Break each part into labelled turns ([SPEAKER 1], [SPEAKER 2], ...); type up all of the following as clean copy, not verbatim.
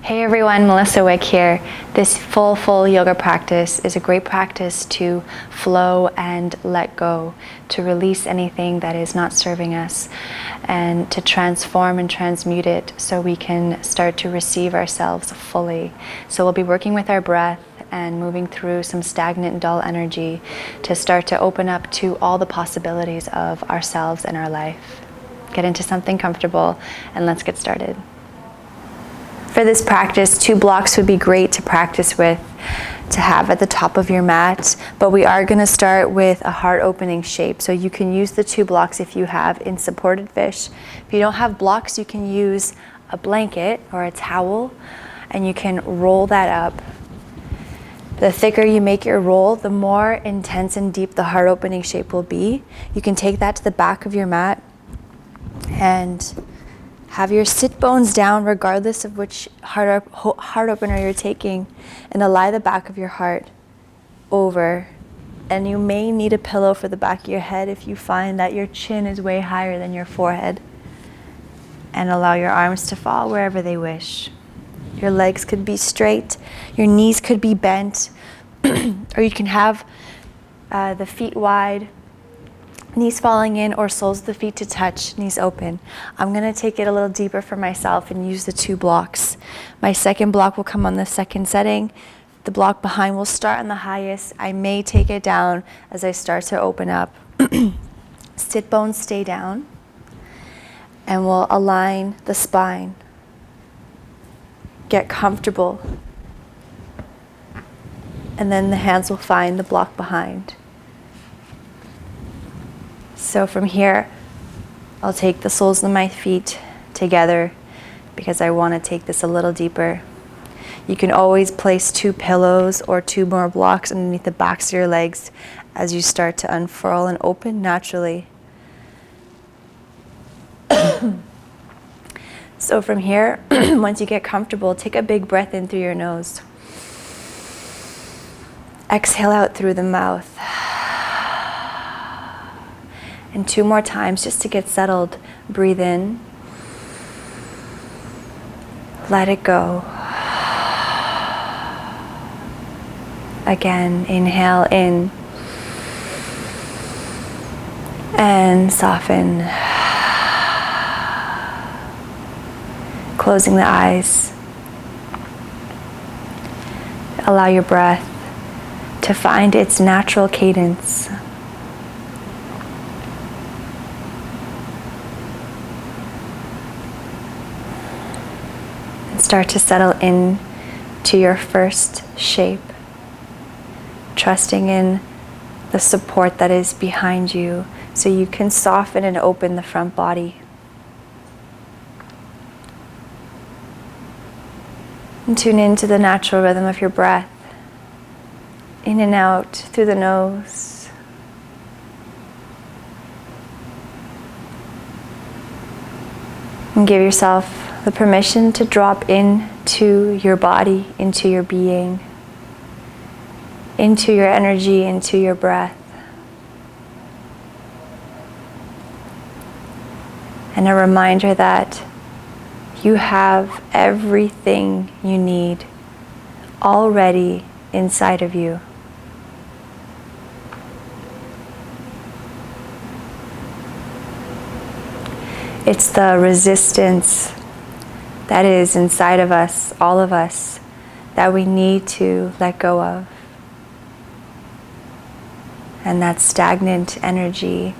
[SPEAKER 1] Hey everyone, Melissa Wick here. This full yoga practice is a great practice to flow and let go, to release anything that is not serving us, and to transform and transmute it so we can start to receive ourselves fully. So we'll be working with our breath and moving through some stagnant, dull energy to start to open up to all the possibilities of ourselves and our life. Get into something comfortable and let's get started. For this practice, 2 blocks would be great to practice with, to have at the top of your mat, but we are going to start with a heart opening shape. So you can use the 2 blocks if you have in supported fish. If you don't have blocks, you can use a blanket or a towel and you can roll that up. The thicker you make your roll, the more intense and deep the heart opening shape will be. You can take that to the back of your mat and have your sit bones down regardless of which heart opener you're taking, and lie the back of your heart over. And you may need a pillow for the back of your head if you find that your chin is way higher than your forehead. And allow your arms to fall wherever they wish. Your legs could be straight, your knees could be bent, or you can have the feet wide, knees falling in, or soles of the feet to touch, knees open. I'm going to take it a little deeper for myself and use the 2 blocks. My second block will come on the second setting. The block behind will start on the highest. I may take it down as I start to open up. Sit bones stay down, and we'll align the spine. Get comfortable. And then the hands will find the block behind. So from here, I'll take the soles of my feet together because I want to take this a little deeper. You can always place 2 pillows or 2 more blocks underneath the backs of your legs as you start to unfurl and open naturally. So from here, once you get comfortable, take a big breath in through your nose. Exhale out through the mouth. And 2 more times just to get settled. Breathe in. Let it go. Again, inhale in. And soften. Closing the eyes. Allow your breath to find its natural cadence. Start to settle in to your first shape, trusting in the support that is behind you so you can soften and open the front body. And tune into the natural rhythm of your breath, in and out through the nose. And give yourself the permission to drop into your body, into your being, into your energy, into your breath. And a reminder that you have everything you need already inside of you. It's the resistance that is inside of us, all of us, that we need to let go of. And that stagnant energy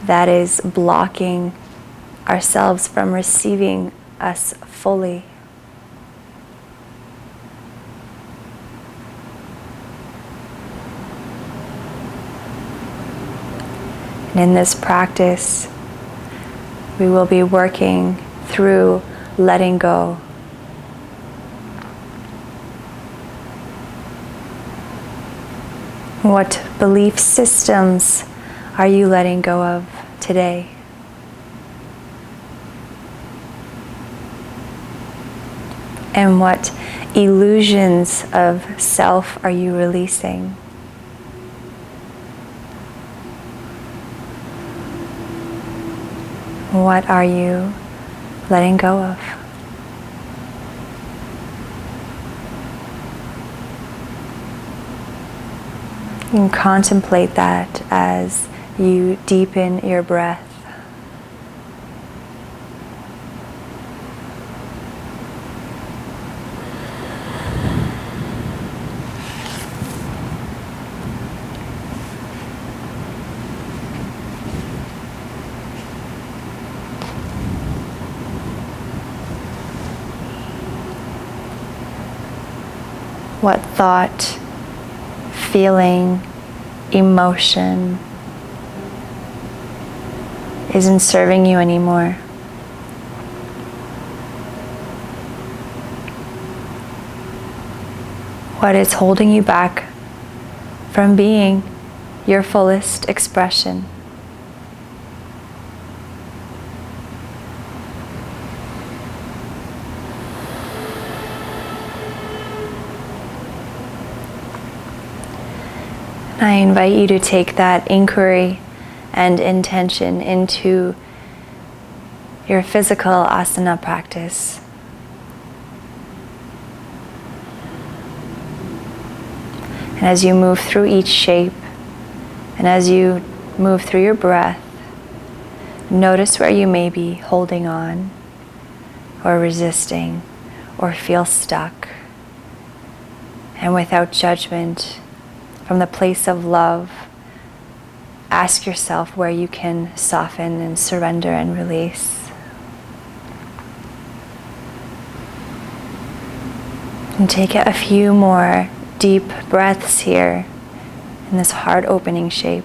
[SPEAKER 1] that is blocking ourselves from receiving us fully. And in this practice, we will be working through letting go. What belief systems are you letting go of today? And what illusions of self are you releasing? What are you letting go of? You can contemplate that as you deepen your breath. What thought, feeling, emotion isn't serving you anymore? What is holding you back from being your fullest expression? I invite you to take that inquiry and intention into your physical asana practice. And as you move through each shape, and as you move through your breath, notice where you may be holding on, or resisting, or feel stuck. And without judgment, from the place of love, ask yourself where you can soften and surrender and release. And take a few more deep breaths here in this heart opening shape.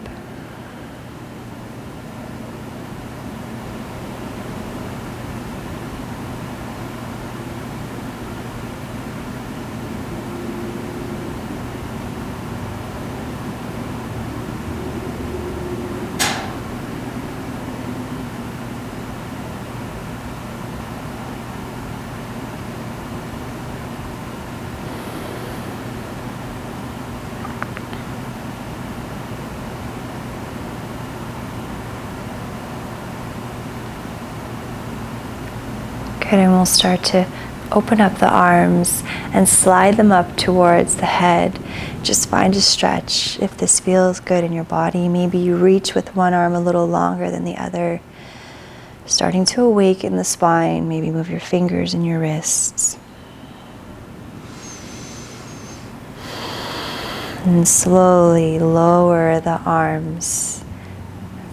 [SPEAKER 1] Good, and we'll start to open up the arms and slide them up towards the head. Just find a stretch if this feels good in your body. Maybe you reach with one arm a little longer than the other. Starting to awaken the spine. Maybe move your fingers and your wrists. And slowly lower the arms,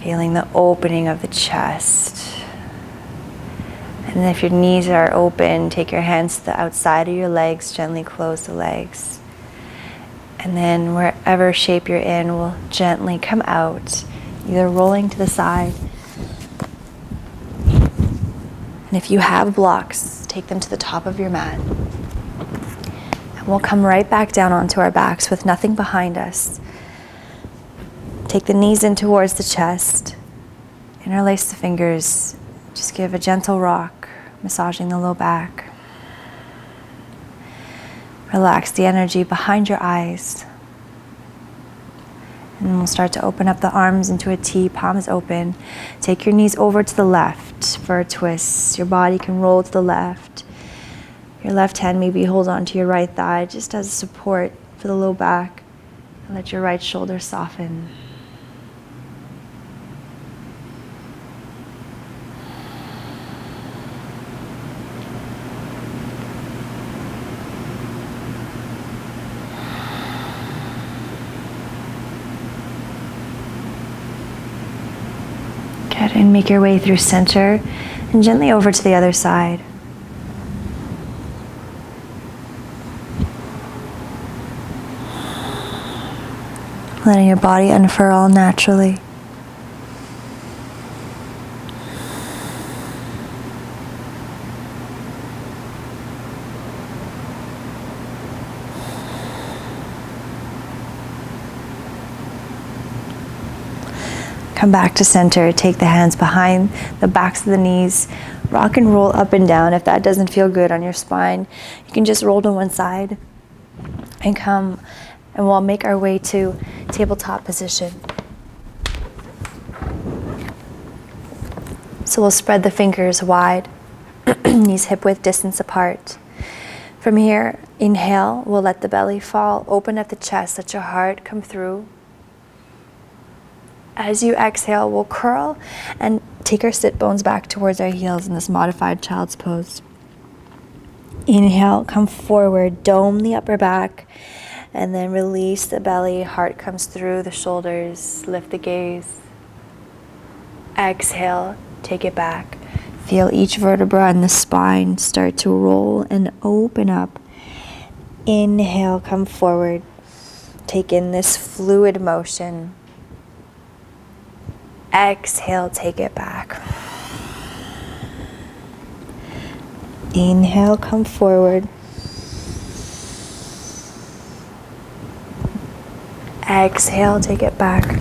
[SPEAKER 1] feeling the opening of the chest. And if your knees are open, take your hands to the outside of your legs, gently close the legs. And then wherever shape you're in, we'll gently come out, either rolling to the side. And if you have blocks, take them to the top of your mat. And we'll come right back down onto our backs with nothing behind us. Take the knees in towards the chest. Interlace the fingers. Just give a gentle rock, massaging the low back. Relax the energy behind your eyes. And we'll start to open up the arms into a T, palms open. Take your knees over to the left for a twist. Your body can roll to the left. Your left hand maybe hold on to your right thigh just as support for the low back. And let your right shoulder soften. Good, and make your way through center and gently over to the other side. Letting your body unfurl naturally. Come back to center, take the hands behind the backs of the knees, rock and roll up and down. If that doesn't feel good on your spine, you can just roll to one side and come, and we'll make our way to tabletop position. So we'll spread the fingers wide, knees hip width distance apart. From here, inhale, we'll let the belly fall, open up the chest, let your heart come through. As you exhale, we'll curl and take our sit bones back towards our heels in this modified child's pose. Inhale, come forward, dome the upper back, and then release the belly. Heart comes through the shoulders, lift the gaze. Exhale, take it back. Feel each vertebra in the spine start to roll and open up. Inhale, come forward. Take in this fluid motion. Exhale, take it back. Inhale, come forward. Exhale, take it back.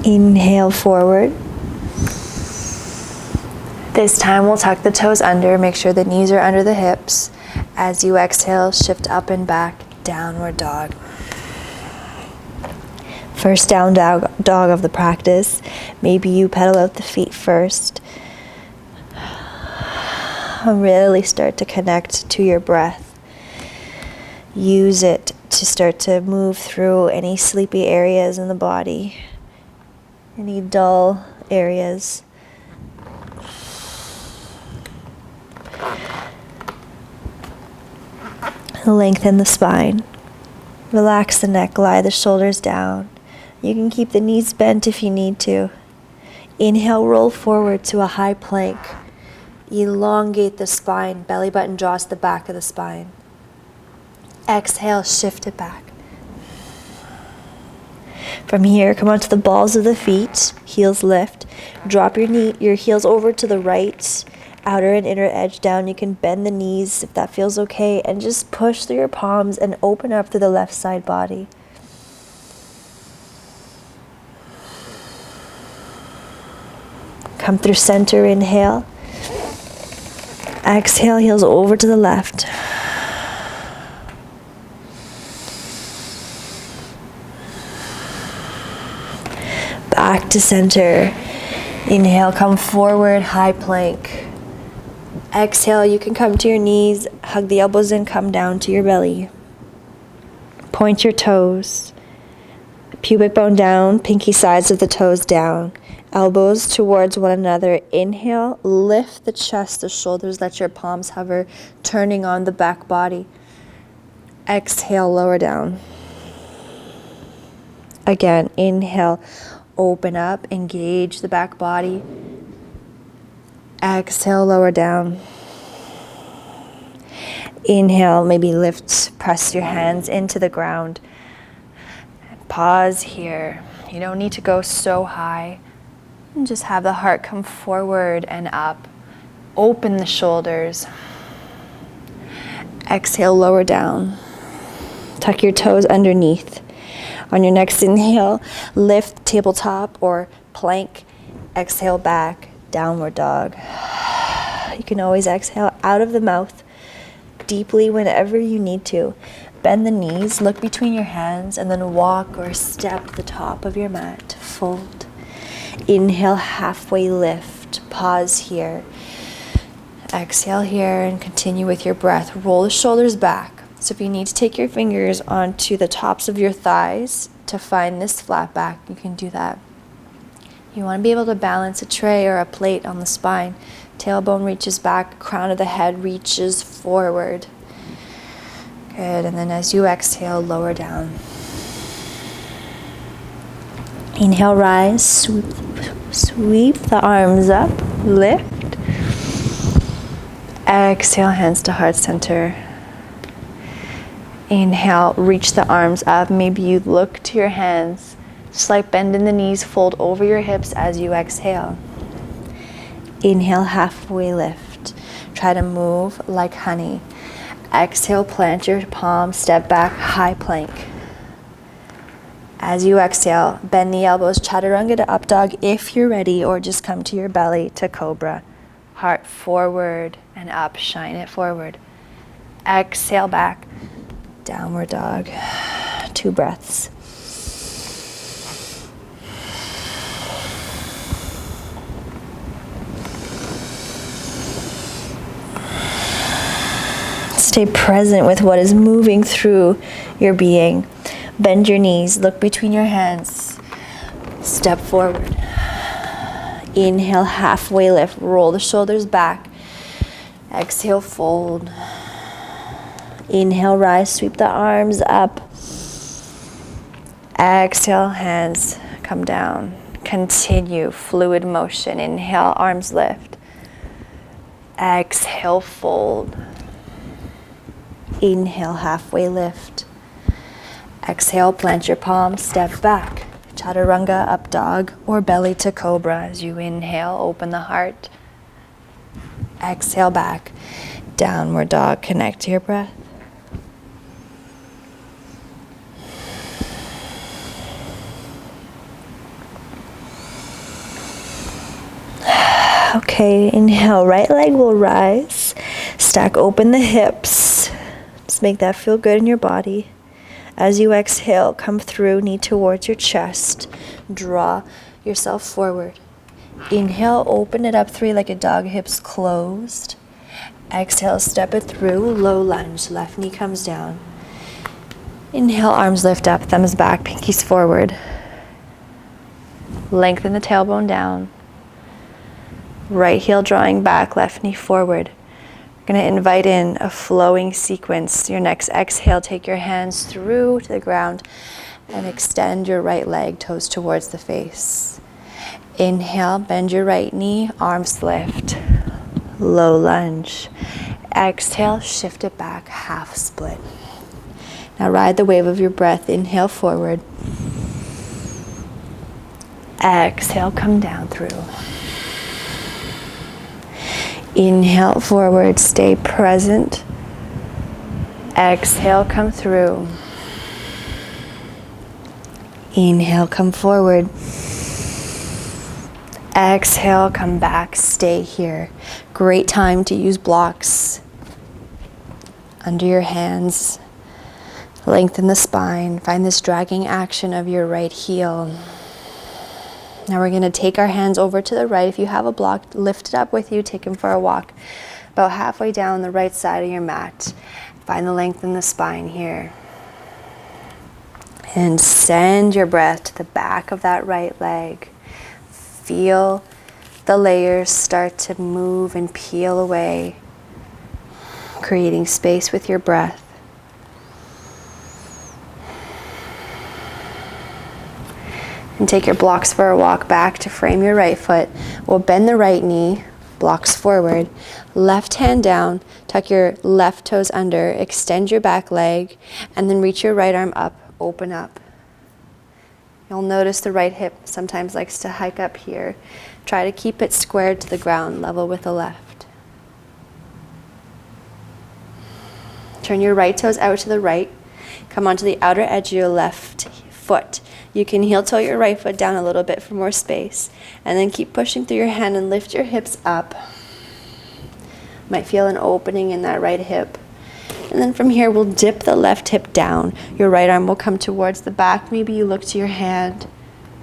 [SPEAKER 1] Inhale, forward. This time we'll tuck the toes under, make sure the knees are under the hips. As you exhale, shift up and back, downward dog. First down dog of the practice. Maybe you pedal out the feet first. Really start to connect to your breath. Use it to start to move through any sleepy areas in the body, any dull areas. Lengthen the spine. Relax the neck, lie the shoulders down. You can keep the knees bent if you need to. Inhale, roll forward to a high plank. Elongate the spine, belly button draws to the back of the spine. Exhale, shift it back. From here, come onto the balls of the feet, heels lift. Drop your heels over to the right, outer and inner edge down. You can bend the knees if that feels okay, and just push through your palms and open up through the left side body. Come through center, inhale. Exhale, heels over to the left. Back to center. Inhale, come forward, high plank. Exhale, you can come to your knees, hug the elbows in, come down to your belly. Point your toes. Pubic bone down, pinky sides of the toes down. Elbows towards one another. Inhale, lift the chest, the shoulders, let your palms hover, turning on the back body. Exhale, lower down. Again, inhale, open up, engage the back body. Exhale, lower down. Inhale, maybe lift, press your hands into the ground. Pause here. You don't need to go so high. And just have the heart come forward and up. Open the shoulders. Exhale, lower down. Tuck your toes underneath. On your next inhale, lift tabletop or plank. Exhale back, downward dog. You can always exhale out of the mouth deeply whenever you need to. Bend the knees, look between your hands, and then walk or step the top of your mat. Fold. Inhale, halfway lift. Pause here. Exhale here and continue with your breath. Roll the shoulders back. So if you need to take your fingers onto the tops of your thighs to find this flat back, you can do that. You want to be able to balance a tray or a plate on the spine. Tailbone reaches back, crown of the head reaches forward. Good, and then as you exhale, lower down. Inhale, rise, sweep the arms up, lift. Exhale, hands to heart center. Inhale, reach the arms up. Maybe you look to your hands. Slight bend in the knees, fold over your hips as you exhale. Inhale, halfway lift. Try to move like honey. Exhale, plant your palms, step back, high plank. As you exhale, bend the elbows, chaturanga to up dog if you're ready, or just come to your belly to cobra. Heart forward and up, shine it forward. Exhale back, downward dog. 2 breaths. Stay present with what is moving through your being.
[SPEAKER 2] Bend your knees, look between your hands. Step forward. Inhale, halfway lift. Roll the shoulders back. Exhale, fold. Inhale, rise, sweep the arms up. Exhale, hands come down. Continue fluid motion. Inhale, arms lift. Exhale, fold. Inhale, halfway lift. Exhale, plant your palms, step back. Chaturanga, up dog, or belly to cobra. As you inhale, open the heart. Exhale, back. Downward dog, connect to your breath. Okay, inhale, right leg will rise. Stack open the hips. Just make that feel good in your body. As you exhale, come through, knee towards your chest. Draw yourself forward. Inhale, open it up, three-legged dog, hips closed. Exhale, step it through, low lunge, left knee comes down. Inhale, arms lift up, thumbs back, pinkies forward. Lengthen the tailbone down. Right heel drawing back, left knee forward. We're going to invite in a flowing sequence. Your next exhale, take your hands through to the ground and extend your right leg, toes towards the face. Inhale, bend your right knee, arms lift, low lunge. Exhale, shift it back, half split. Now ride the wave of your breath. Inhale, forward. Exhale, come down through. Inhale, forward, stay present. Exhale, come through. Inhale, come forward. Exhale, come back, stay here. Great time to use blocks under your hands. Lengthen the spine. Find this dragging action of your right heel. Now we're going to take our hands over to the right. If you have a block, lift it up with you. Take them for a walk. About halfway down the right side of your mat. Find the length in the spine here. And send your breath to the back of that right leg. Feel the layers start to move and peel away, creating space with your breath. And take your blocks for a walk back to frame your right foot. We'll bend the right knee, blocks forward, left hand down, tuck your left toes under, extend your back leg, and then reach your right arm up, open up. You'll notice the right hip sometimes likes to hike up here. Try to keep it squared to the ground, level with the left. Turn your right toes out to the right. Come onto the outer edge of your left foot. You can heel toe your right foot down a little bit for more space. And then keep pushing through your hand and lift your hips up. Might feel an opening in that right hip. And then from here, we'll dip the left hip down. Your right arm will come towards the back. Maybe you look to your hand.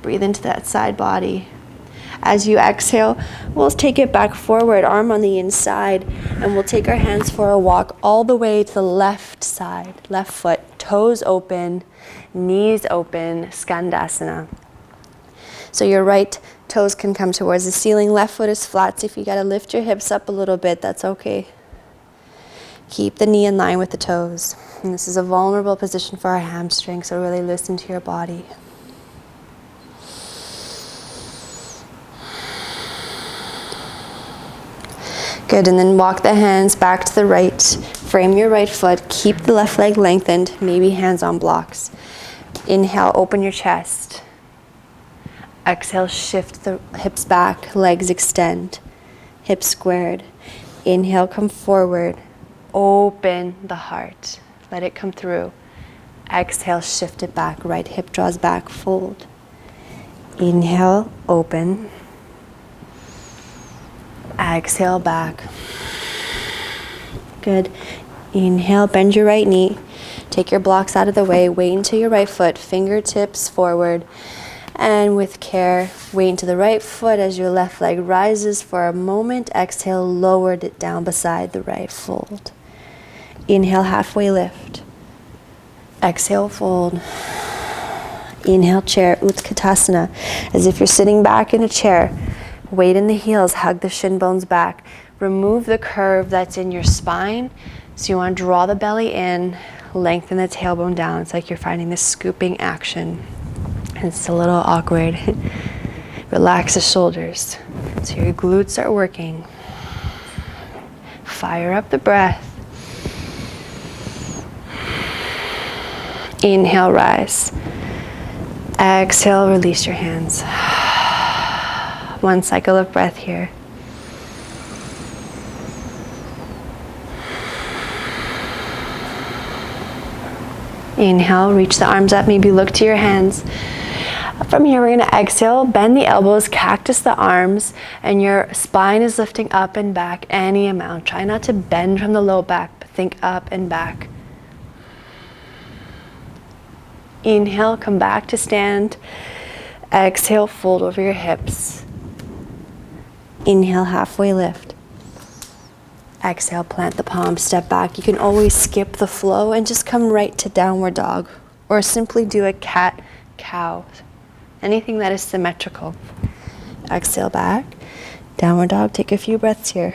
[SPEAKER 2] Breathe into that side body. As you exhale, we'll take it back forward, arm on the inside, and we'll take our hands for a walk all the way to the left side, left foot, toes open, knees open, skandasana. So your right toes can come towards the ceiling, left foot is flat, so if you gotta lift your hips up a little bit, that's okay. Keep the knee in line with the toes. And this is a vulnerable position for our hamstring, so really listen to your body. Good, and then walk the hands back to the right. Frame your right foot. Keep the left leg lengthened, maybe hands on blocks. Inhale, open your chest. Exhale, shift the hips back, legs extend. Hips squared. Inhale, come forward. Open the heart. Let it come through. Exhale, shift it back. Right hip draws back, fold. Inhale, open. Exhale, back. Good. Inhale, bend your right knee. Take your blocks out of the way. Weight into your right foot. Fingertips forward. And with care, weight into the right foot as your left leg rises for a moment. Exhale, lower it down beside the right, fold. Inhale, halfway lift. Exhale, fold. Inhale, chair, Utkatasana, as if you're sitting back in a chair. Weight in the heels, hug the shin bones back. Remove the curve that's in your spine. So you want to draw the belly in, lengthen the tailbone down. It's like you're finding this scooping action. It's a little awkward. Relax the shoulders. So your glutes are working. Fire up the breath. Inhale, rise. Exhale, release your hands. One cycle of breath here. Inhale, reach the arms up, maybe look to your hands. From here, we're gonna exhale, bend the elbows, cactus the arms, and your spine is lifting up and back any amount. Try not to bend from the low back, but think up and back. Inhale, come back to stand. Exhale, fold over your hips. Inhale, halfway lift. Exhale, plant the palms, step back. You can always skip the flow and just come right to downward dog, or simply do a cat, cow, anything that is symmetrical. Exhale back, downward dog. Take a few breaths here.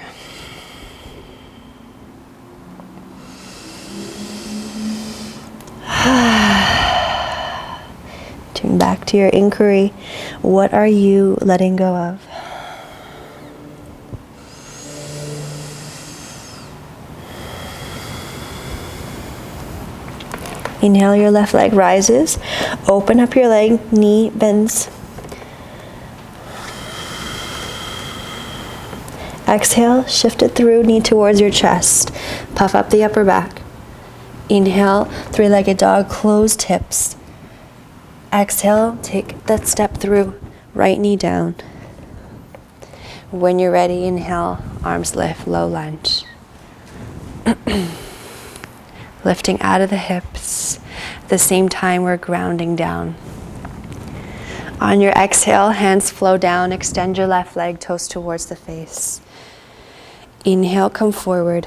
[SPEAKER 2] Tune back to your inquiry. What are you letting go of? Inhale, your left leg rises. Open up your leg, knee bends. Exhale, shift it through, knee towards your chest. Puff up the upper back. Inhale, three-legged dog, closed hips. Exhale, take that step through, right knee down. When you're ready, inhale, arms lift, low lunge. Lifting out of the hips. At the same time, we're grounding down. On your exhale, hands flow down, extend your left leg, toes towards the face. Inhale, come forward.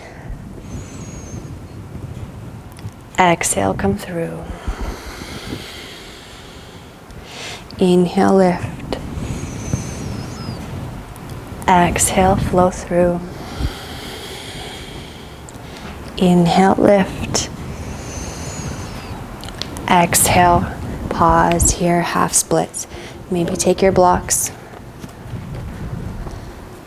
[SPEAKER 2] Exhale, come through. Inhale, lift. Exhale, flow through. Inhale, lift. Exhale, pause here, half splits. Maybe take your blocks.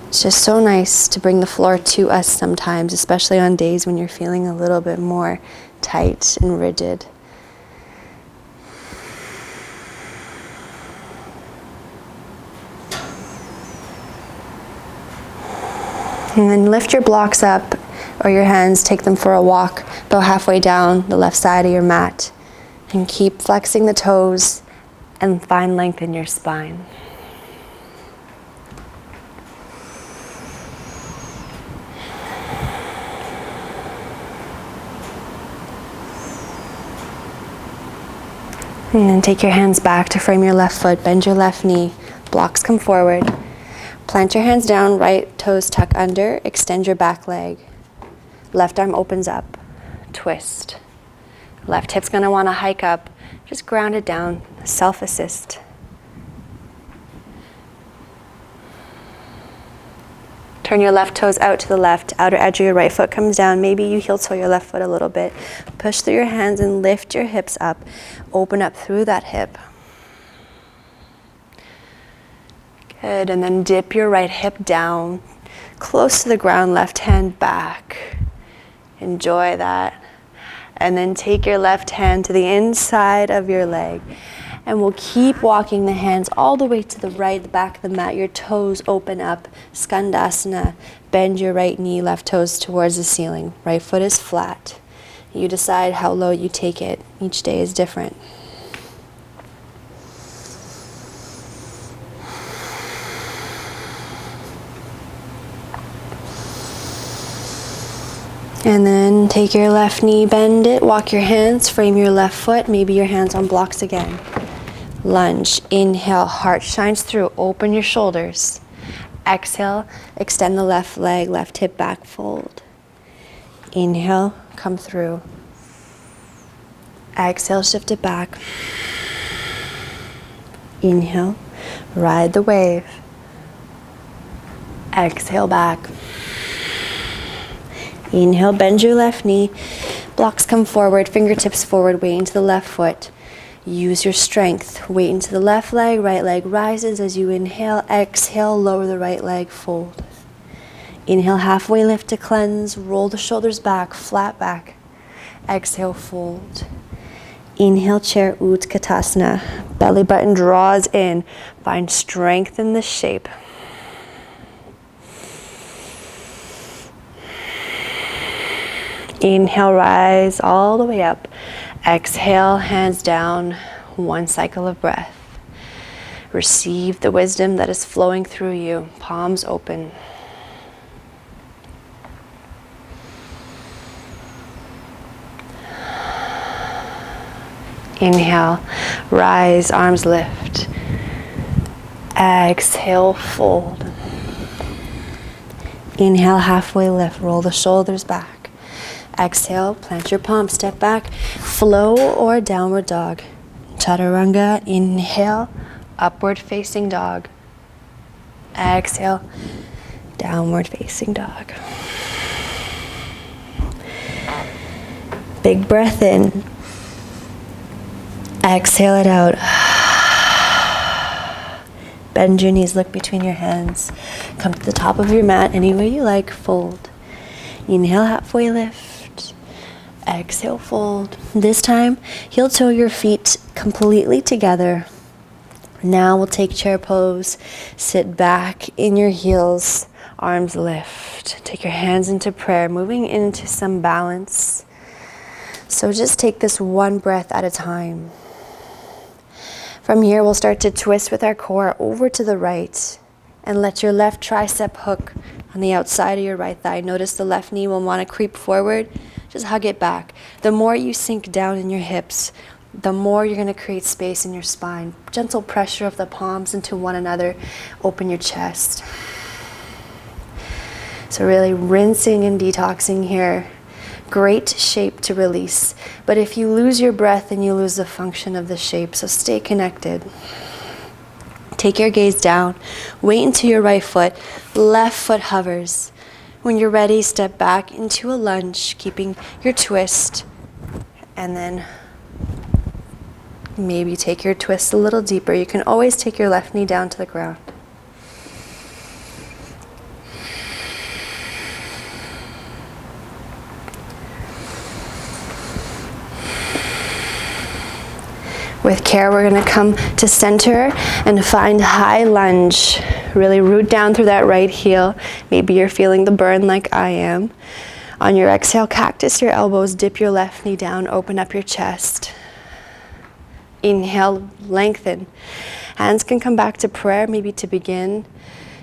[SPEAKER 2] It's just so nice to bring the floor to us sometimes, especially on days when you're feeling a little bit more tight and rigid. And then lift your blocks up or your hands, take them for a walk, go halfway down the left side of your mat, and keep flexing the toes and find length in your spine. And then take your hands back to frame your left foot, bend your left knee, blocks come forward. Plant your hands down, right toes tuck under, extend your back leg. Left arm opens up, twist. Left hip's gonna wanna hike up, just ground it down, self-assist. Turn your left toes out to the left, outer edge of your right foot comes down, maybe you heel toe your left foot a little bit. Push through your hands and lift your hips up, open up through that hip. Good, and then dip your right hip down, close to the ground, left hand back. Enjoy that. And then take your left hand to the inside of your leg. And we'll keep walking the hands all the way to the right, the back of the mat. Your toes open up, Skandasana. Bend your right knee, left toes towards the ceiling. Right foot is flat. You decide how low you take it. Each day is different. And then take your left knee, bend it, walk your hands, frame your left foot, maybe your hands on blocks again. Lunge, inhale, heart shines through, open your shoulders. Exhale, extend the left leg, left hip back, fold. Inhale, come through. Exhale, shift it back. Inhale, ride the wave. Exhale back. Inhale, bend your left knee. Blocks come forward, fingertips forward, weight into the left foot. Use your strength. Weight into the left leg, right leg rises as you inhale. Exhale, lower the right leg, fold. Inhale, halfway lift to cleanse. Roll the shoulders back, flat back. Exhale, fold. Inhale, chair Utkatasana. Belly button draws in. Find strength in the shape. Inhale, rise all the way up. Exhale, hands down, one cycle of breath. Receive the wisdom that is flowing through you, palms open. Inhale, rise, arms lift. Exhale, fold. Inhale, halfway lift, roll the shoulders back. Exhale, plant your palms, step back, flow or downward dog. Chaturanga, inhale, upward facing dog. Exhale, downward facing dog. Big breath in. Exhale it out. Bend your knees, look between your hands. Come to the top of your mat, any way you like, fold. Inhale, halfway lift. Exhale, fold. This time, heel toe your feet completely together. Now we'll take chair pose. Sit back in your heels, arms lift. Take your hands into prayer, moving into some balance. So just take this one breath at a time. From here, we'll start to twist with our core over to the right and let your left tricep hook on the outside of your right thigh. Notice the left knee will want to creep forward. Just hug it back. The more you sink down in your hips, the more you're going to create space in your spine. Gentle pressure of the palms into one another. Open your chest. So really rinsing and detoxing here. Great shape to release. But if you lose your breath, then you lose the function of the shape. So stay connected. Take your gaze down. Weight into your right foot. Left foot hovers. When you're ready, step back into a lunge, keeping your twist. And then maybe take your twist a little deeper. You can always take your left knee down to the ground. With care, we're going to come to center and find high lunge. Really root down through that right heel. Maybe you're feeling the burn like I am. On your exhale, cactus your elbows, dip your left knee down, open up your chest. Inhale, lengthen. Hands can come back to prayer, maybe to begin.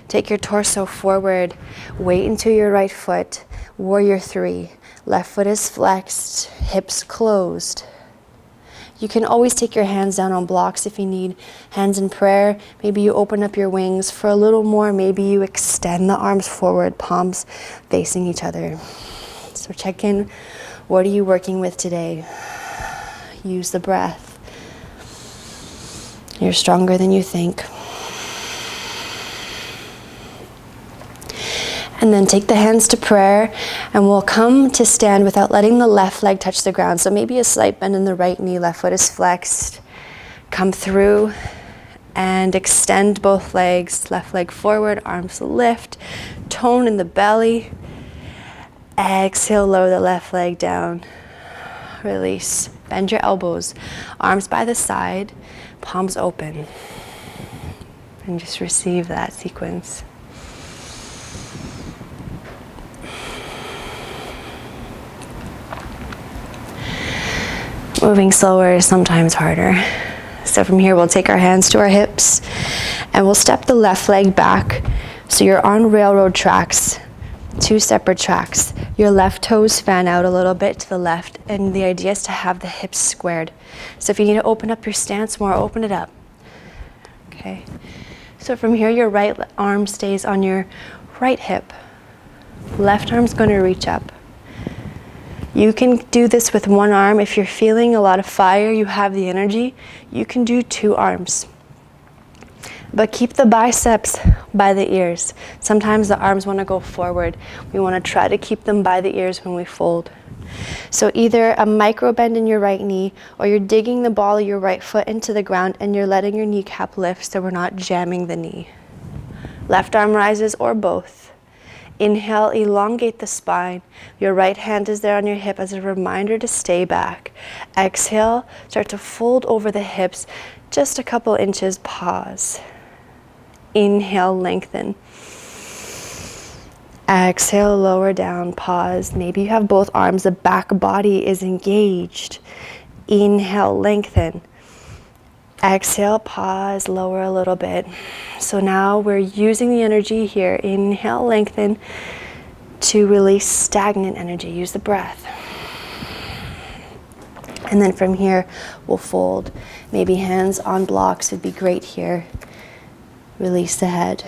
[SPEAKER 2] Take your torso forward, weight into your right foot. Warrior 3. Left foot is flexed, hips closed. You can always take your hands down on blocks if you need. Hands in prayer. Maybe you open up your wings for a little more. Maybe you extend the arms forward, palms facing each other. So check in. What are you working with today? Use the breath. You're stronger than you think. And then take the hands to prayer, and we'll come to stand without letting the left leg touch the ground. So maybe a slight bend in the right knee, left foot is flexed. Come through and extend both legs, left leg forward, arms lift, tone in the belly. Exhale, lower the left leg down. Release. Bend your elbows, arms by the side, palms open. And just receive that sequence. Moving slower is sometimes harder. So from here, we'll take our hands to our hips and we'll step the left leg back. So you're on railroad tracks, 2 separate tracks. Your left toes fan out a little bit to the left, and the idea is to have the hips squared. So if you need to open up your stance more, open it up. Okay. So from here, your right arm stays on your right hip. Left arm's going to reach up. You can do this with one arm. If you're feeling a lot of fire, you have the energy, you can do 2 arms. But keep the biceps by the ears. Sometimes the arms want to go forward. We want to try to keep them by the ears when we fold. So either a micro bend in your right knee, or you're digging the ball of your right foot into the ground and you're letting your kneecap lift so we're not jamming the knee. Left arm rises or both. Inhale, elongate the spine. Your right hand is there on your hip as a reminder to stay back. Exhale, start to fold over the hips, just a couple inches, pause. Inhale, lengthen. Exhale, lower down, pause. Maybe you have both arms, the back body is engaged. Inhale, lengthen. Exhale, pause, lower a little bit. So now we're using the energy here. Inhale, lengthen, to release stagnant energy. Use the breath. And then from here, we'll fold. Maybe hands on blocks would be great here. Release the head.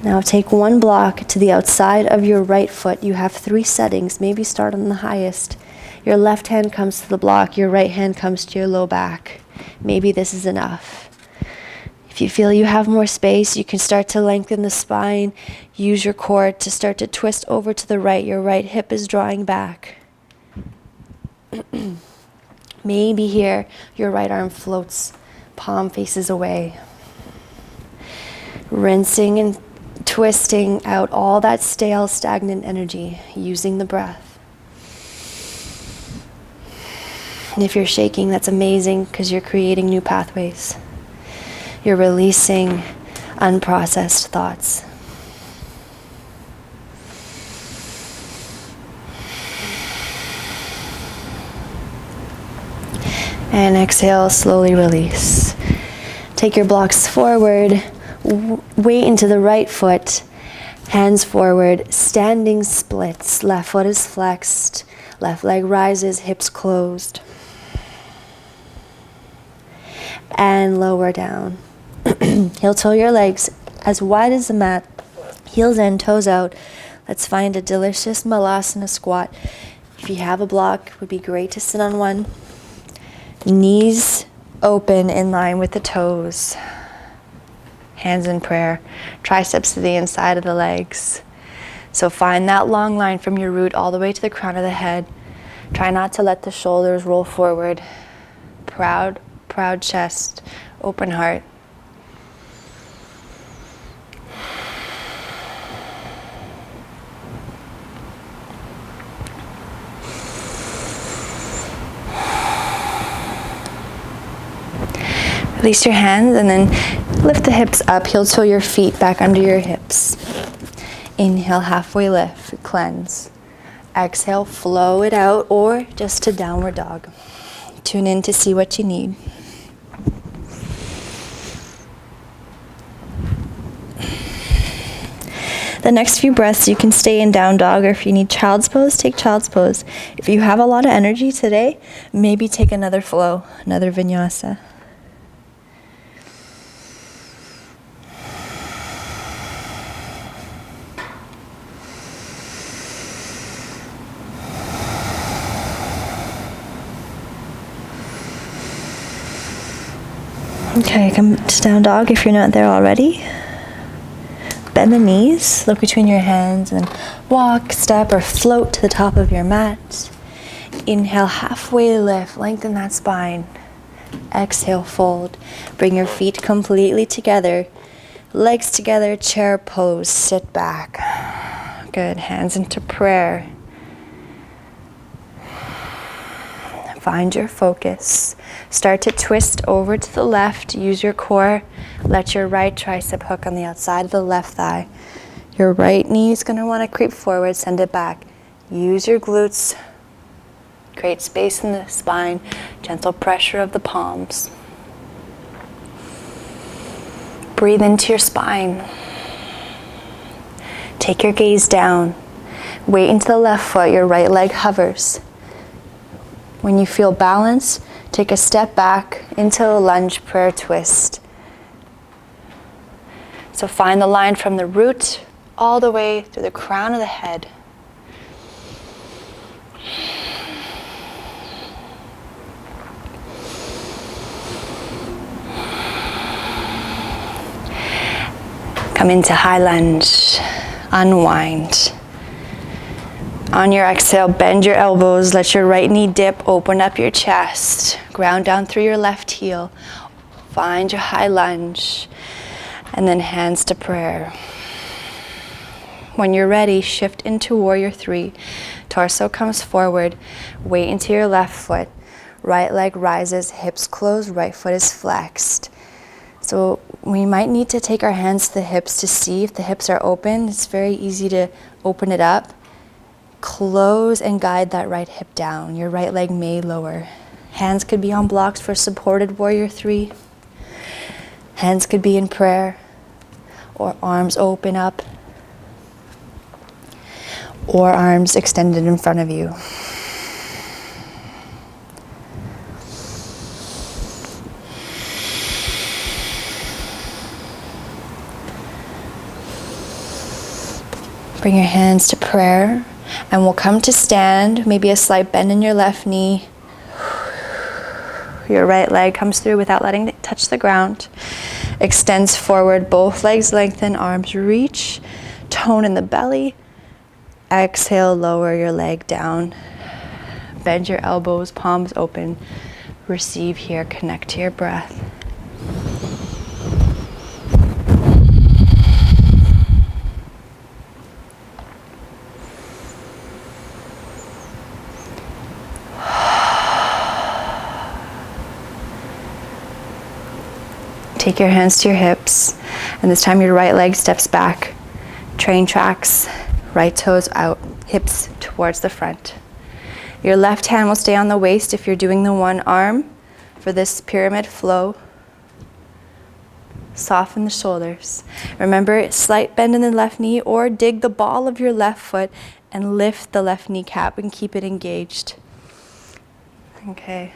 [SPEAKER 2] Now take one block to the outside of your right foot. You have 3 settings. Maybe start on the highest. Your left hand comes to the block. Your right hand comes to your low back. Maybe this is enough. If you feel you have more space, you can start to lengthen the spine. Use your core to start to twist over to the right. Your right hip is drawing back. Maybe here, your right arm floats, palm faces away. Rinsing and twisting out all that stale, stagnant energy, using the breath. And if you're shaking, that's amazing because you're creating new pathways. You're releasing unprocessed thoughts. And exhale, slowly release. Take your blocks forward, weight into the right foot, hands forward, standing splits. Left foot is flexed, left leg rises, hips closed. And lower down. Heel toe your legs as wide as the mat, heels in, toes out. Let's find a delicious malasana squat. If you have a block, it would be great to sit on one. Knees open in line with the toes. Hands in prayer. Triceps to the inside of the legs. So find that long line from your root all the way to the crown of the head. Try not to let the shoulders roll forward. Proud chest, open heart. Release your hands and then lift the hips up. Heel toe your feet back under your hips. Inhale, halfway lift, cleanse. Exhale, flow it out or just to downward dog. Tune in to see what you need. The next few breaths you can stay in down dog, or if you need child's pose, take child's pose. If you have a lot of energy today, maybe take another flow, another vinyasa. Okay, come to down dog if you're not there already. Bend the knees, look between your hands, and walk, step, or float to the top of your mat. Inhale, halfway lift, lengthen that spine. Exhale, fold. Bring your feet completely together. Legs together, chair pose, sit back. Good, hands into prayer. Find your focus. Start to twist over to the left. Use your core. Let your right tricep hook on the outside of the left thigh. Your right knee is going to want to creep forward. Send it back. Use your glutes. Create space in the spine. Gentle pressure of the palms. Breathe into your spine. Take your gaze down. Weight into the left foot. Your right leg hovers. When you feel balance, take a step back into a lunge prayer twist. So find the line from the root all the way through the crown of the head.
[SPEAKER 1] Come into high lunge, unwind. On your exhale, bend your elbows, let your right knee dip, open up your chest, ground down through your left heel, find your high lunge, and then hands to prayer. When you're ready, shift into warrior three. Torso comes forward, weight into your left foot, right leg rises, hips closed, right foot is flexed. So we might need to take our hands to the hips to see if the hips are open. It's very easy to open it up. Close and guide that right hip down. Your right leg may lower. Hands could be on blocks for supported warrior three. Hands could be in prayer, or arms open up, or arms extended in front of you. Bring your hands to prayer. And we'll come to stand, maybe a slight bend in your left knee. Your right leg comes through without letting it touch the ground. Extends forward, both legs lengthen, arms reach, tone in the belly. Exhale, lower your leg down. Bend your elbows, palms open. Receive here, connect to your breath. Take your hands to your hips, and this time your right leg steps back. Train tracks, right toes out, hips towards the front. Your left hand will stay on the waist if you're doing the one arm for this pyramid flow. Soften the shoulders. Remember, slight bend in the left knee, or dig the ball of your left foot and lift the left kneecap and keep it engaged. Okay.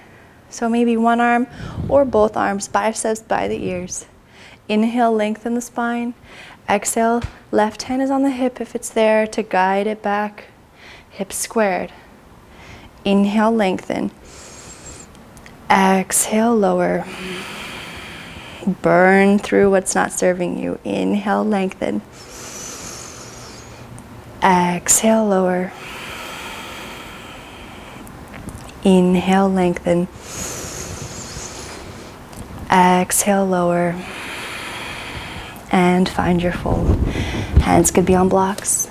[SPEAKER 1] So maybe one arm or both arms, biceps by the ears. Inhale, lengthen the spine. Exhale, left hand is on the hip if it's there to guide it back. Hips squared. Inhale, lengthen. Exhale, lower. Burn through what's not serving you. Inhale, lengthen. Exhale, lower. Inhale, lengthen. Exhale, lower. And find your fold. Hands could be on blocks.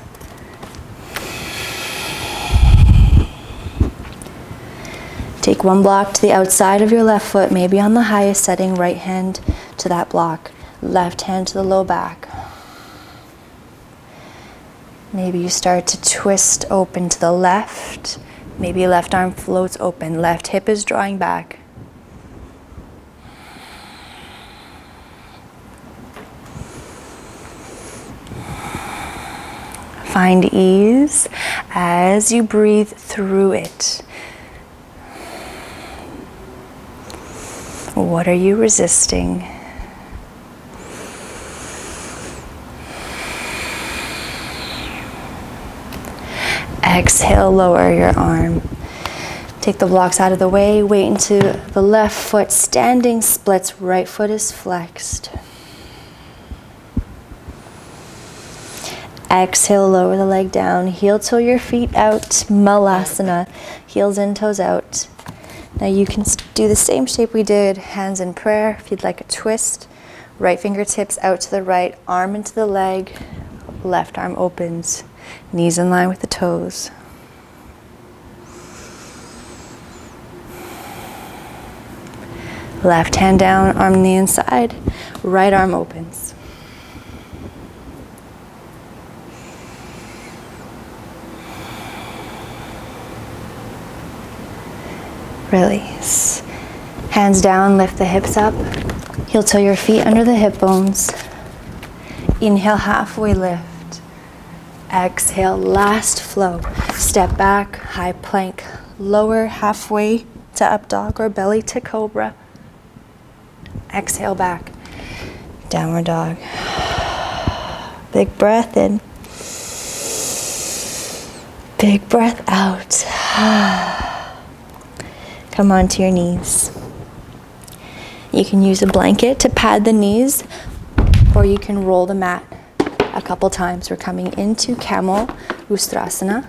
[SPEAKER 1] Take one block to the outside of your left foot, maybe on the highest setting, right hand to that block, left hand to the low back. Maybe you start to twist open to the left. Maybe left arm floats open, left hip is drawing back. Find ease as you breathe through it. What are you resisting? Exhale, lower your arm. Take the blocks out of the way, weight into the left foot, standing splits, right foot is flexed. Exhale, lower the leg down, heel toe your feet out, malasana, heels in, toes out. Now you can do the same shape we did, hands in prayer, if you'd like a twist. Right fingertips out to the right, arm into the leg, left arm opens, knees in line with the toes. Left hand down, arm on the inside, right arm opens. Release. Hands down, lift the hips up. Heel toe your feet under the hip bones. Inhale, halfway lift. Exhale, last flow. Step back, high plank. Lower halfway to up dog or belly to cobra. Exhale back. Downward dog. Big breath in. Big breath out. Come onto your knees. You can use a blanket to pad the knees, or you can roll the mat a couple times. We're coming into camel ustrasana.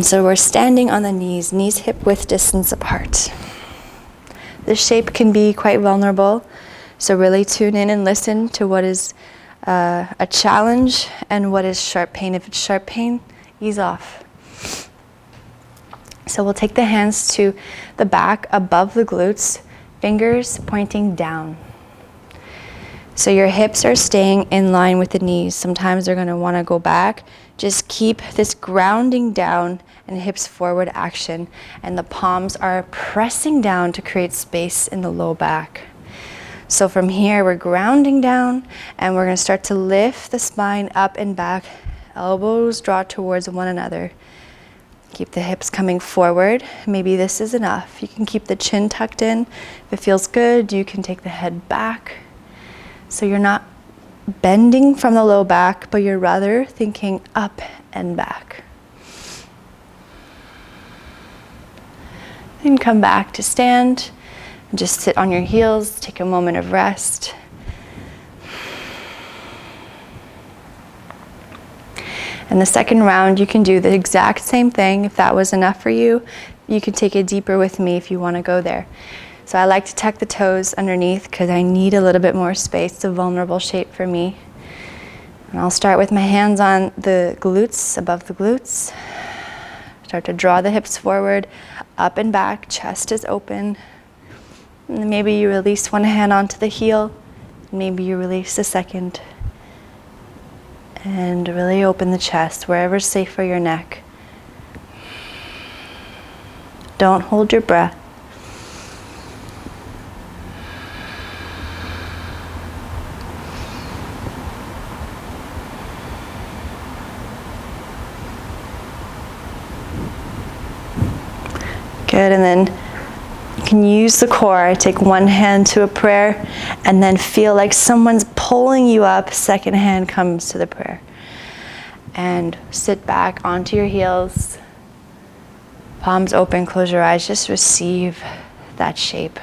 [SPEAKER 1] So we're standing on the knees hip width distance apart. This shape can be quite vulnerable, so really tune in and listen to what is a challenge and what is sharp pain. If it's sharp pain, ease off. So we'll take the hands to the back above the glutes, fingers pointing down. So your hips are staying in line with the knees. Sometimes they're going to want to go back. Just keep this grounding down and hips forward action. And the palms are pressing down to create space in the low back. So from here, we're grounding down and we're going to start to lift the spine up and back. Elbows draw towards one another. Keep the hips coming forward. Maybe this is enough. You can keep the chin tucked in. If it feels good, you can take the head back. So you're not bending from the low back, but you're rather thinking up and back. And come back to stand. And just sit on your heels. Take a moment of rest. And the second round, you can do the exact same thing. If that was enough for you, you can take it deeper with me if you want to go there. So I like to tuck the toes underneath because I need a little bit more space. It's a vulnerable shape for me. And I'll start with my hands on the glutes, above the glutes. Start to draw the hips forward, up and back, chest is open. And then maybe you release one hand onto the heel. Maybe you release the second. And really open the chest, wherever's safe for your neck. Don't hold your breath. Good, and then you can use the core. Take one hand to a prayer and then feel like someone's pulling you up. Second hand comes to the prayer. And sit back onto your heels. Palms open, close your eyes. Just receive that shape.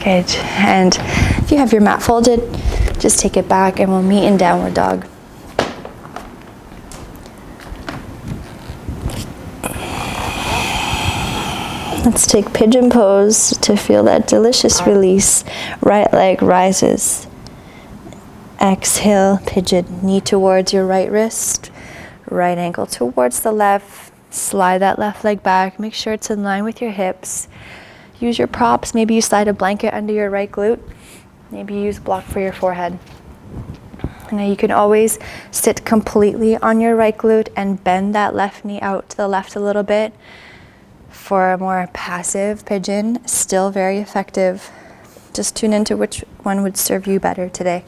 [SPEAKER 1] Good, and if you have your mat folded, just take it back and we'll meet in downward dog. Let's take pigeon pose to feel that delicious release. Right leg rises. Exhale, pigeon. Knee towards your right wrist. Right ankle towards the left. Slide that left leg back. Make sure it's in line with your hips. Use your props. Maybe you slide a blanket under your right glute. Maybe you use a block for your forehead. Now you can always sit completely on your right glute and bend that left knee out to the left a little bit for a more passive pigeon. Still very effective. Just tune into which one would serve you better today.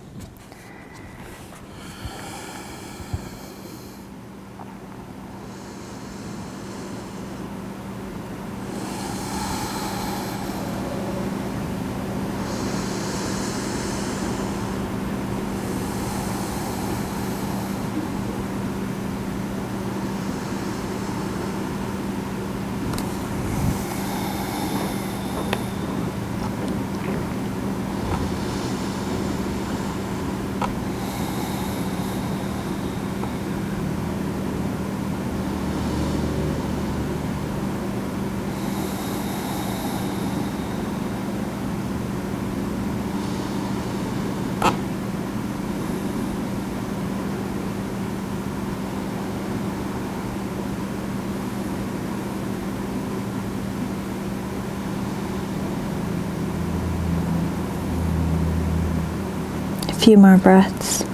[SPEAKER 1] Few more breaths.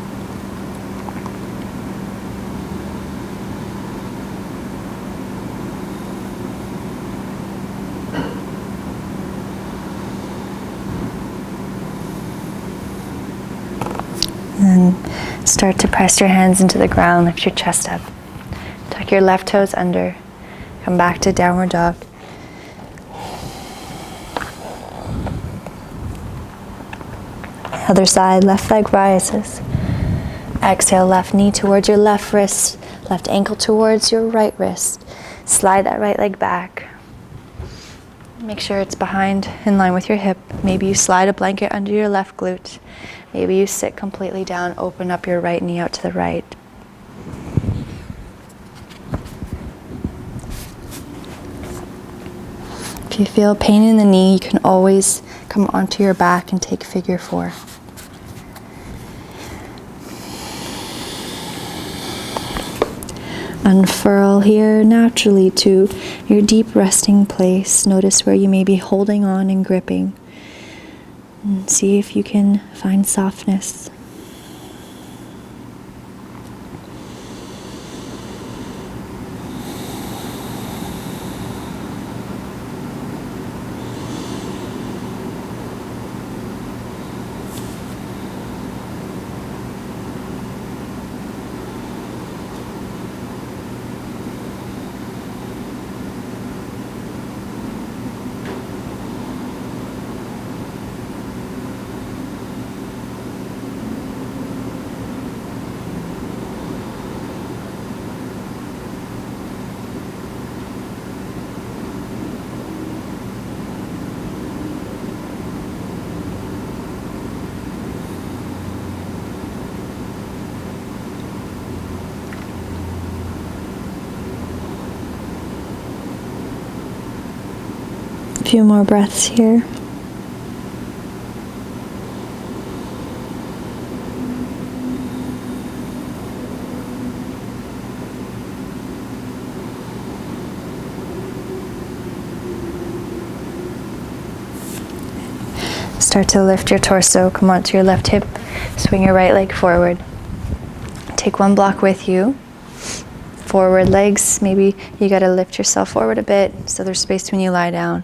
[SPEAKER 1] And then start to press your hands into the ground, lift your chest up. Tuck your left toes under. Come back to downward dog. Other side, left leg rises. Exhale, left knee towards your left wrist. Left ankle towards your right wrist. Slide that right leg back. Make sure it's behind, in line with your hip. Maybe you slide a blanket under your left glute. Maybe you sit completely down, open up your right knee out to the right. If you feel pain in the knee, you can always come onto your back and take figure 4. Unfurl here naturally to your deep resting place. Notice where you may be holding on and gripping. And see if you can find softness. A few more breaths here. Start to lift your torso, come onto your left hip, swing your right leg forward. Take one block with you. Forward legs, maybe you gotta lift yourself forward a bit so there's space when you lie down.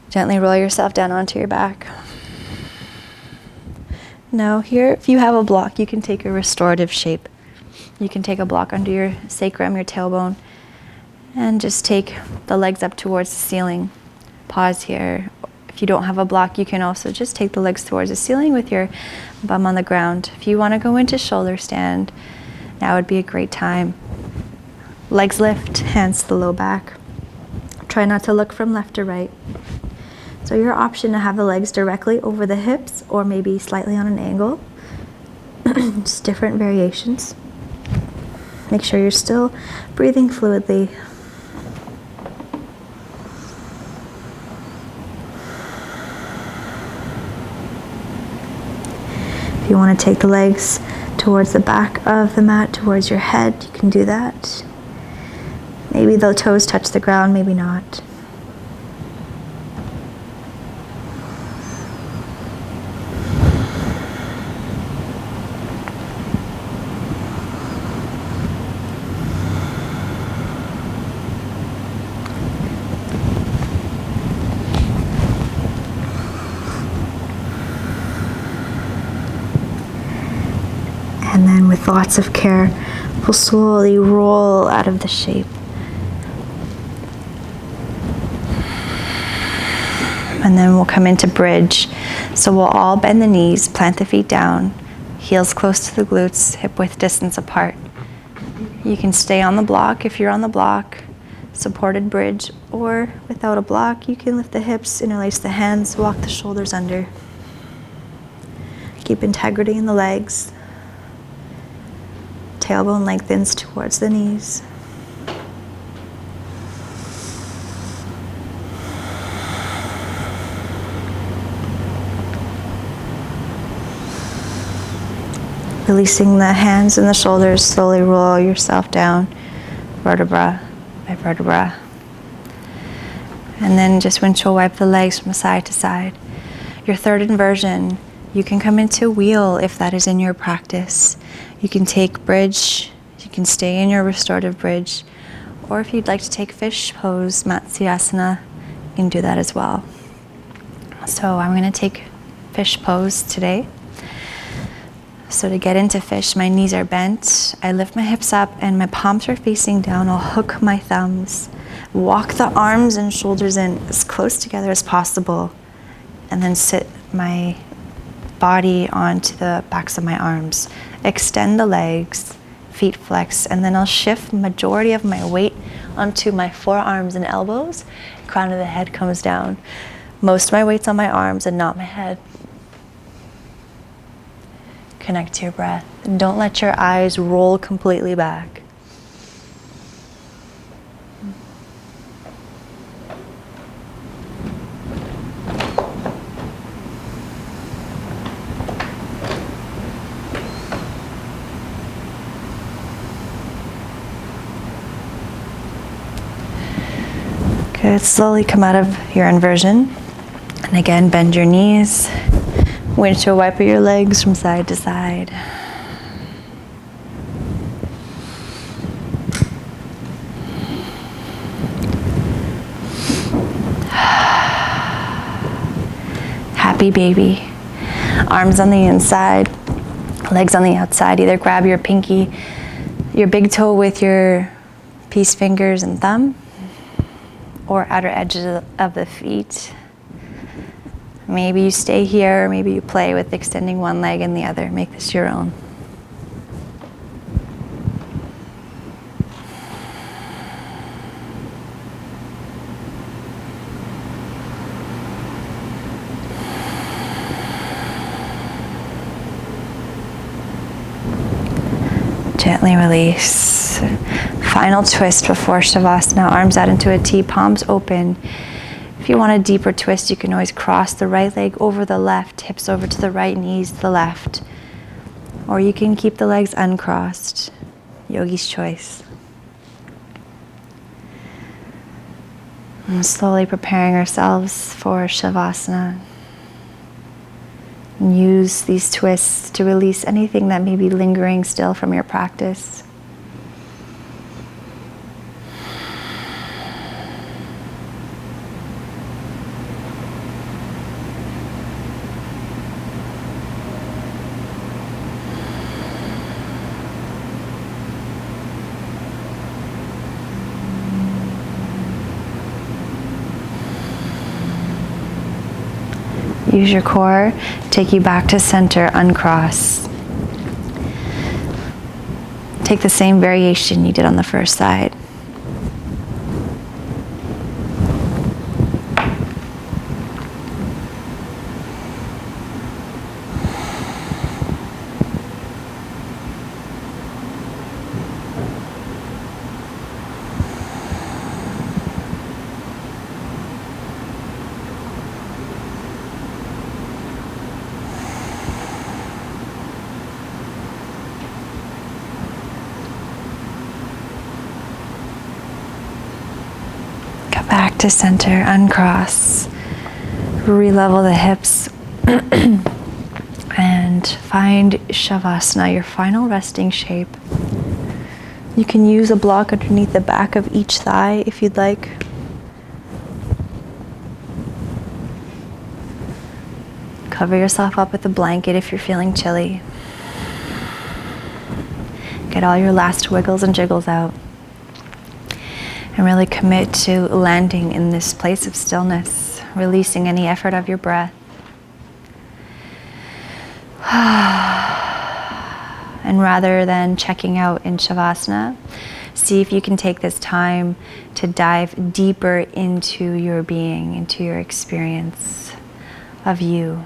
[SPEAKER 1] Gently roll yourself down onto your back. Now here, if you have a block, you can take a restorative shape. You can take a block under your sacrum, your tailbone, and just take the legs up towards the ceiling. Pause here. If you don't have a block, you can also just take the legs towards the ceiling with your bum on the ground. If you want to go into shoulder stand, now would be a great time. Legs lift, hands to the low back. Try not to look from left to right. So your option to have the legs directly over the hips or maybe slightly on an angle. Just different variations. Make sure you're still breathing fluidly. If you want to take the legs towards the back of the mat, towards your head, you can do that. Maybe the toes touch the ground, maybe not. And then with lots of care, we'll slowly roll out of the shape. And then we'll come into bridge. So we'll all bend the knees, plant the feet down, heels close to the glutes, hip width distance apart. You can stay on the block if you're on the block, supported bridge, or without a block, you can lift the hips, interlace the hands, walk the shoulders under. Keep integrity in the legs. Tailbone lengthens towards the knees. Releasing the hands and the shoulders, slowly roll yourself down, vertebra by vertebra. And then just windshield wipe the legs from side to side. Your third inversion, you can come into wheel if that is in your practice. You can take bridge, you can stay in your restorative bridge, or if you'd like to take fish pose, asana, you can do that as well. So I'm going to take fish pose today. So to get into fish, my knees are bent, I lift my hips up and my palms are facing down. I'll hook my thumbs, walk the arms and shoulders in as close together as possible, and then sit my body onto the backs of my arms. Extend the legs, feet flex, and then I'll shift majority of my weight onto my forearms and elbows. Crown of the head comes down. Most of my weight's on my arms and not my head. Connect to your breath. And don't let your eyes roll completely back. Good. Slowly come out of your inversion. And again, bend your knees. Windshield wiper your legs from side to side. Happy baby. Arms on the inside, legs on the outside. Either grab your pinky, your big toe with your peace fingers and thumb, or outer edges of the feet. Maybe you stay here, or maybe you play with extending one leg and the other. Make this your own. Gently release. Final twist before Shavasana. Arms out into a T, palms open. If you want a deeper twist, you can always cross the right leg over the left, hips over to the right, knees to the left. Or you can keep the legs uncrossed. Yogi's choice. And slowly preparing ourselves for Shavasana. And use these twists to release anything that may be lingering still from your practice. Use your core, take you back to center, uncross. Take the same variation you did on the first side. Back to center, uncross, re-level the hips, and find Shavasana, your final resting shape. You can use a block underneath the back of each thigh if you'd like. Cover yourself up with a blanket if you're feeling chilly. Get all your last wiggles and jiggles out. And really commit to landing in this place of stillness, releasing any effort of your breath. And rather than checking out in Shavasana, see if you can take this time to dive deeper into your being, into your experience of you.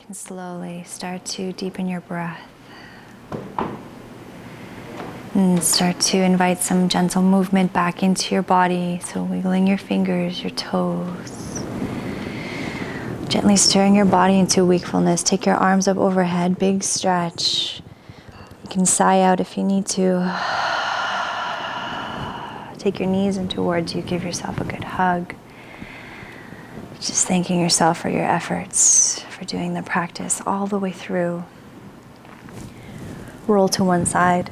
[SPEAKER 1] And slowly start to deepen your breath. And start to invite some gentle movement back into your body. So wiggling your fingers, your toes. Gently stirring your body into wakefulness. Take your arms up overhead, big stretch. You can sigh out if you need to. Take your knees in towards you, give yourself a good hug. Just thanking yourself for your efforts, for doing the practice all the way through. Roll to one side.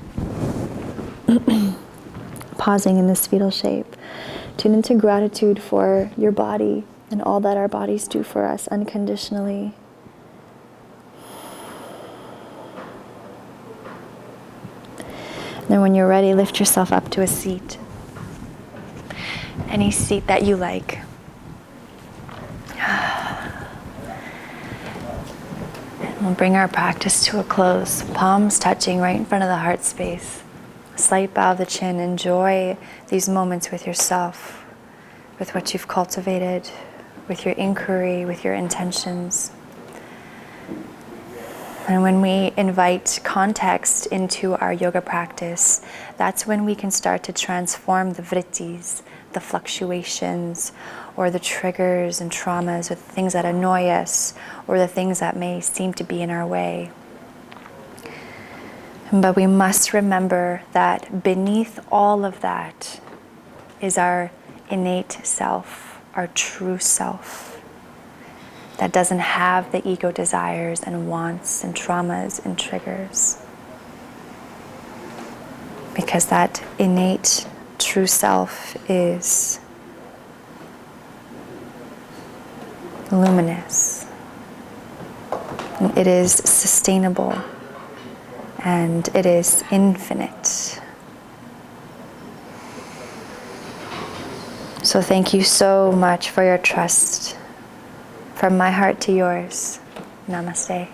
[SPEAKER 1] Pausing in this fetal shape. Tune into gratitude for your body and all that our bodies do for us unconditionally. Then when you're ready, lift yourself up to a seat. Any seat that you like. And we'll bring our practice to a close. Palms touching right in front of the heart space. A slight bow of the chin. Enjoy these moments with yourself, with what you've cultivated, with your inquiry, with your intentions. And when we invite context into our yoga practice, that's when we can start to transform the vrittis, the fluctuations, or the triggers and traumas, or the things that annoy us, or the things that may seem to be in our way. But we must remember that beneath all of that is our innate self, our true self, that doesn't have the ego desires and wants and traumas and triggers. Because that innate true self is luminous. It is sustainable. And it is infinite. So thank you so much for your trust. From my heart to yours, namaste.